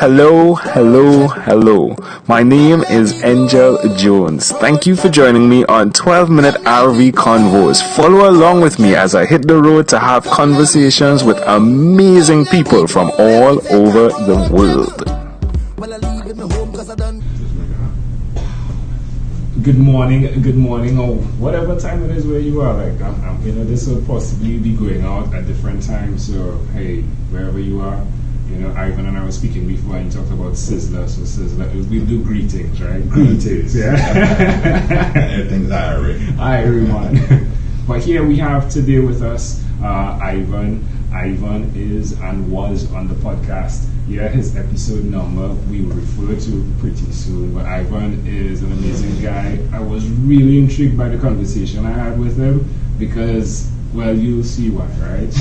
Hello, hello, hello. My name is Angel Jones. Thank you for joining me on 12-minute RV Convos. Follow along with me as I hit the road to have conversations with amazing people from all over the world. Good morning, or whatever time it is where you are. This will possibly be going out at different times. So, hey, wherever you are, Ivan and I were speaking before and talked about Sizzler. So, Sizzler, we'll do greetings, right? Greetings, yeah. Everything's Irie, man. But here we have today with us Ivan. Ivan is and was on the podcast. Yeah, his episode number we will refer to pretty soon. But Ivan is an amazing guy. I was really intrigued by the conversation I had with him because, well, you'll see why, right?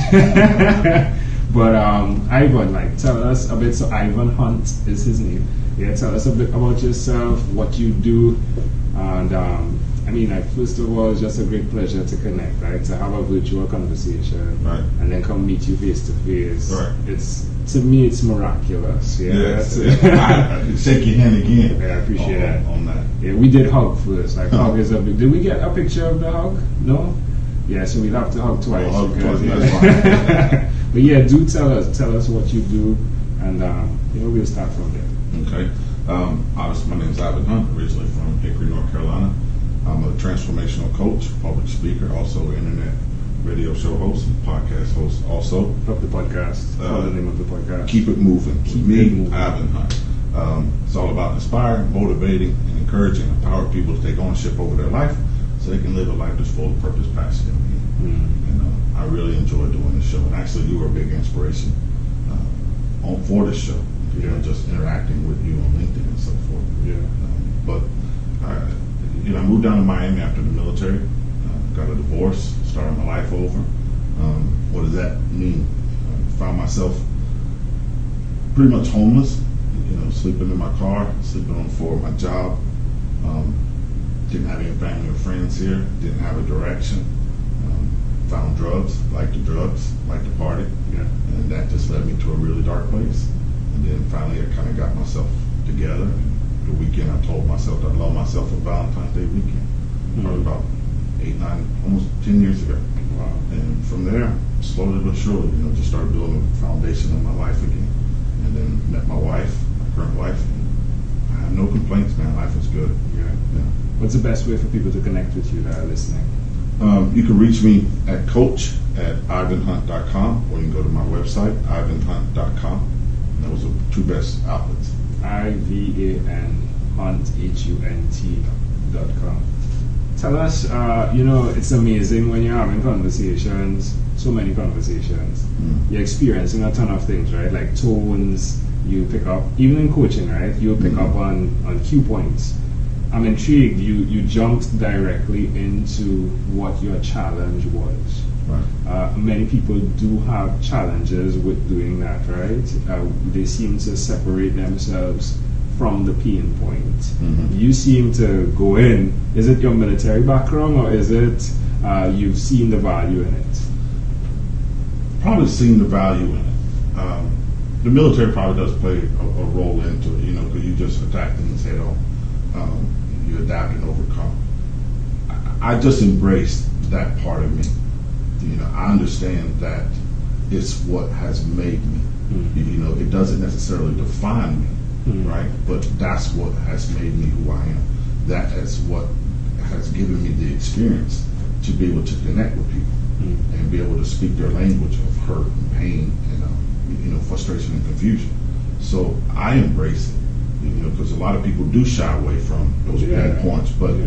But Ivan, tell us a bit. So Ivan Hunt is his name. Yeah, tell us a bit about yourself, what you do, and first of all, it's just a great pleasure to connect, right? To have a virtual conversation, right, and then come meet you face to face. Right. To me, it's miraculous. Yeah. Yes. I shake your hand again. Yeah, I appreciate that. On that. Yeah, we did hug first. Hug is a big. Did we get a picture of the hug? No. Yeah, so we'll have to hug twice. Hug twice. That's fine. But yeah, do tell us what you do, and we'll start from there. Okay. Obviously, my name is Ivan Hunt, originally from Hickory, North Carolina. I'm a transformational coach, public speaker, also internet radio show host, and podcast host also. Of the podcast. What's the name of the podcast? Keep It Moving. Keep It Moving. Ivan Hunt. It's all about inspiring, motivating, and encouraging, empowering people to take ownership over their life so they can live a life that's full of purpose, passion, and meaning. And I really enjoy doing this show. And actually, you were a big inspiration for this show. Just interacting with you on LinkedIn and so forth. I moved down to Miami after the military, got a divorce, started my life over. What does that mean? Found myself pretty much homeless, sleeping in my car, sleeping on the floor of my job. Didn't have any family or friends here, didn't have a direction. Found drugs, liked the party, and that just led me to a really dark place. And then finally I kind of got myself together. The weekend I told myself that I love myself for Valentine's Day weekend. Probably about 8, 9, almost 10 years ago. Wow. And from there, slowly but surely, just started building a foundation of my life again. And then met my wife, my current wife. And I have no complaints, man. Life is good. Yeah. What's the best way for people to connect with you that are listening? You can reach me at coach@ivanhunt.com, or you can go to my website, ivanhunt.com. Those are the two best outlets. IVAN Hunt HUNT.com. Tell us, it's amazing when you're having conversations, so many conversations. You're experiencing a ton of things, right? Like tones, you pick up, even in coaching, right? You'll pick up on cue points. I'm intrigued. You jumped directly into what your challenge was. Right. Many people do have challenges with doing that, right? They seem to separate themselves from the pain point. You seem to go in. Is it your military background, or is it you've seen the value in it? Probably seen the value in it. The military probably does play a role into it, because you just attack things head on. You adapt and overcome. I just embraced that part of me. I understand that it's what has made me. It doesn't necessarily define me, right? But that's what has made me who I am. That is what has given me the experience to be able to connect with people and be able to speak their language of hurt and pain and frustration and confusion. So I embrace it. Because a lot of people do shy away from those pain points, but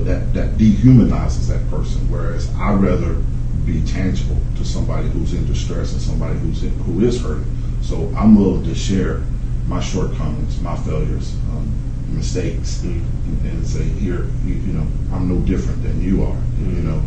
that dehumanizes that person. Whereas I'd rather be tangible to somebody who's in distress and somebody who is hurting. So I'm willing to share my shortcomings, my failures, mistakes, and say, here, I'm no different than you are.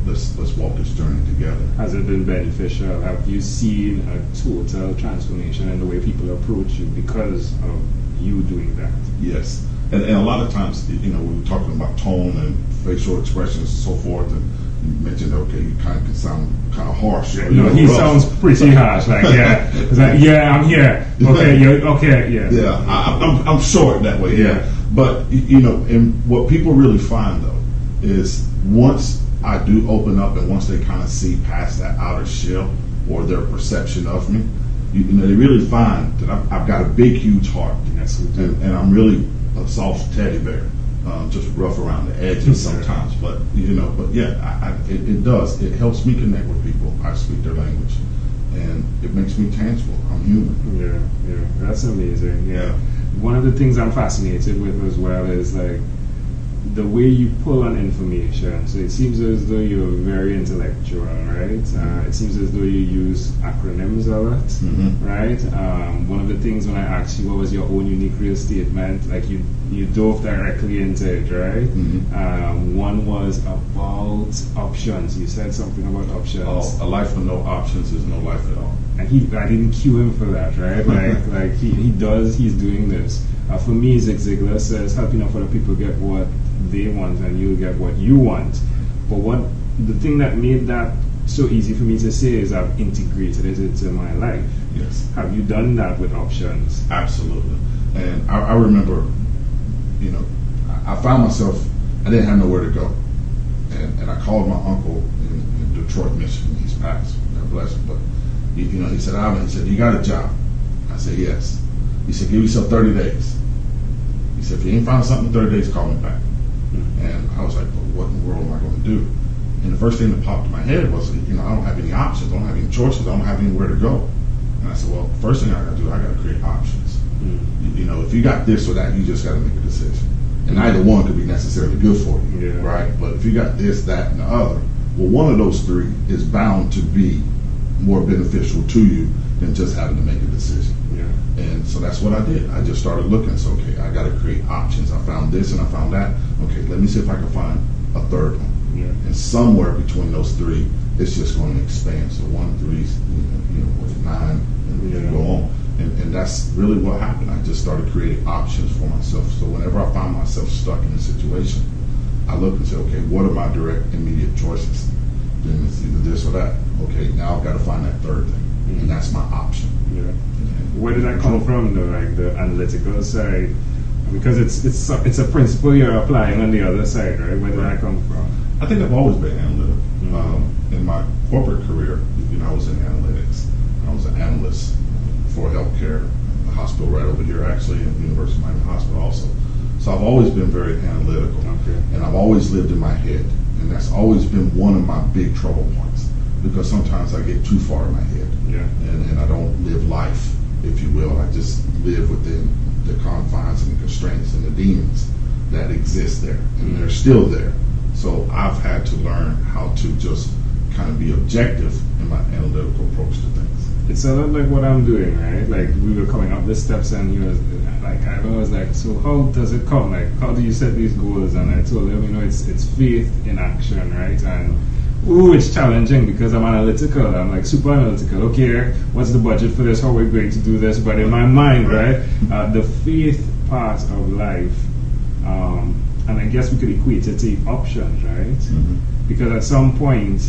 Let's walk this journey together. Has it been beneficial? Have you seen a total transformation in the way people approach you because of you doing that? Yes, and a lot of times, we were talking about tone and facial expressions and so forth, and You mentioned, okay, you kind of can sound kind of harsh. No, he rough. Sounds pretty harsh. Like, yeah, it's like, yeah, I'm here. Okay, okay, yeah. Yeah, I'm short that way. Yeah, but and what people really find though is once I do open up, and once they kind of see past that outer shell or their perception of me, they really find that I've got a big, huge heart, and I'm really a soft teddy bear. Just rough around the edges sometimes, but it does. It helps me connect with people. I speak their language, and it makes me tangible. I'm human. Yeah, that's amazing. Yeah, one of the things I'm fascinated with as well is like the way you pull on information. So it seems as though you're very intellectual, right? It seems as though you use acronyms a lot, right? One of the things when I asked you what was your own unique real statement, like you dove directly into it, right? One was about options. You said something about options. Oh, a life with no options is no life at all. And I didn't cue him for that, right? Like he's doing this. For me, Zig Ziglar says helping enough other people get what they want and you'll get what you want. But the thing that made that so easy for me to say is I've integrated it into my life. Yes. Have you done that with options? Absolutely. And I remember, I found myself, I didn't have nowhere to go. And I called my uncle in Detroit, Michigan. He's passed. God bless him. But, he said, Alvin, he said, you got a job? I said, yes. He said, give yourself 30 days. He said, if you ain't found something in 30 days, call me back. And I was like, well, what in the world am I going to do? And the first thing that popped in my head was, I don't have any options. I don't have any choices. I don't have anywhere to go. And I said, well, first thing I got to do, I got to create options. If you got this or that, you just got to make a decision. And either one could be necessarily good for you, right? But if you got this, that, and the other, well, one of those three is bound to be more beneficial to you than just having to make a decision. And so that's what I did. I just started looking. So, okay, I got to create options. I found this and I found that. Okay, let me see if I can find a third one. And somewhere between those three, it's just going to expand. So 1, 3, with 9, and we go on. And that's really what happened. I just started creating options for myself. So whenever I find myself stuck in a situation, I look and say, okay, what are my direct, immediate choices? Then it's either this or that. Okay, now I've got to find that third thing. And that's my option. Where did that come from, though, like the analytical side? Because it's a principle you're applying on the other side, right? Where did that come from? I think I've always been analytical. In my corporate career, I was in analytics. I was an analyst for healthcare, a hospital right over here, actually, at the University of Miami Hospital also. So I've always been very analytical. And I've always lived in my head. And that's always been one of my big trouble points. Because sometimes I get too far in my head. And I don't live life, if you will. I just live within the confines and the constraints and the demons that exist there. And they're still there. So I've had to learn how to just kind of be objective in my analytical approach to things. It's a lot like what I'm doing, right? Like we were coming up the steps and I was like, so how does it come? Like how do you set these goals? And I told him, it's faith in action, right? And it's challenging because I'm analytical. I'm like super analytical. Okay, what's the budget for this? How are we going to do this? But in my mind, right, the faith part of life, and I guess we could equate it to options, right? Because at some point,